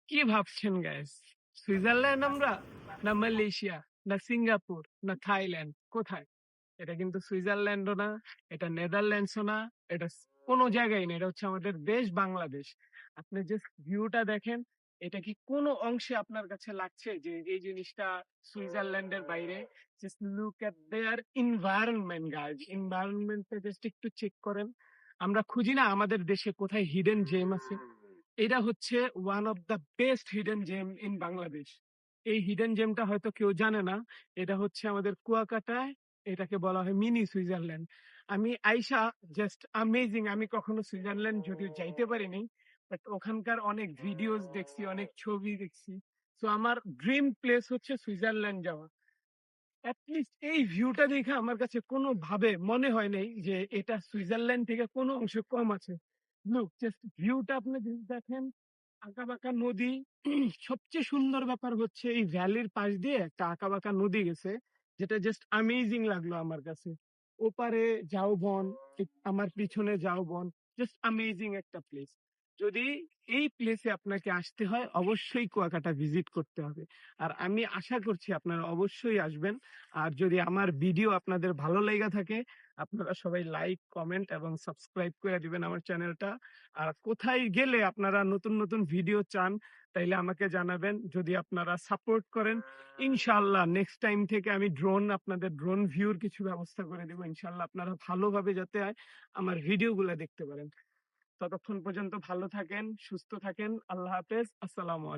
কি ভাবছেন guys? Switzerland আমরা, না মালয়েশিয়া, না সিঙ্গাপুর, না থাইল্যান্ড? কোথায়? এটা কিন্তু সুইজারল্যান্ডও না, এটা নেদারল্যান্ডসও না, এটা কোনো জায়গায় না। এটা হচ্ছে আমাদের দেশ বাংলাদেশ। আপনি যে ভিউটা দেখেন, এটা কি কোনো অংশে আপনার কাছে লাগছে যে এই জিনিসটা সুইজারল্যান্ডের বাইরে? Just look at their environment guys. এনভায়রনমেন্টটা জাস্ট একটু চেক করেন। আমরা খুঁজি না আমাদের দেশে কোথায় হিডেন জেম আছে? এটা হচ্ছে one of the best hidden gem in Bangladesh. এই হিডেন জেমটা হয়তো কেউ জানে না। এটা হচ্ছে আমাদের কুয়াকাটায়, এটাকে বলা হয় মিনি সুইজারল্যান্ড। আমি আইসা জাস্ট আমেজিং। আমি কখনো সুইজারল্যান্ড যদিও যাইতে পারিনি, বাট ওখানকার অনেক ভিডিওস দেখছি, অনেক ছবি দেখছি। তো আমার ড্রিম প্লেস হচ্ছে সুইজারল্যান্ড যাওয়া। অ্যাটলিস্ট এই ভিউটা দেখে আমার কাছে কোনোভাবে মনে হয় নাই যে এটা সুইজারল্যান্ড থেকে কোনো অংশ কম আছে। লুক জাস্ট ভিউটা আপনি যদি দেখেন, আঁকাবাঁকা নদী। সবচেয়ে সুন্দর ব্যাপার হচ্ছে এই ভ্যালির পাশ দিয়ে একটা আঁকাবাঁকা নদী গেছে, যেটা জাস্ট অ্যামেজিং লাগলো আমার কাছে। ওপারে ঝাউবন, আমার পিছনে ঝাউবন। জাস্ট অ্যামেজিং একটা প্লেস। যদি এই প্লেসে আপনাকে আসতে হয়, অবশ্যই কুয়াকাটা ভিজিট করতে হবে। আর আমি আশা করছি আপনারা অবশ্যই আসবেন। আর যদি আমার ভিডিও আপনাদের ভালো লেগে থাকে, আপনারা সবাই লাইক, কমেন্ট এবং সাবস্ক্রাইব করে দিবেন আমার চ্যানেলটা। আর কোথায় গেলে আপনারা নতুন নতুন ভিডিও চান, তাইলে আমাকে জানাবেন। যদি আপনারা সাপোর্ট করেন, ইনশাআল্লাহ নেক্সট টাইম থেকে আমি আপনাদের ড্রোন ভিউর কিছু ব্যবস্থা করে দেবো। ইনশাআল্লাহ আপনারা ভালোভাবে যাতে আমার ভিডিওগুলো দেখতে পারেন। ততক্ষণ পর্যন্ত ভালো থাকেন, সুস্থ থাকেন। আল্লাহ হাফেজ, আসসালামু আলাইকুম।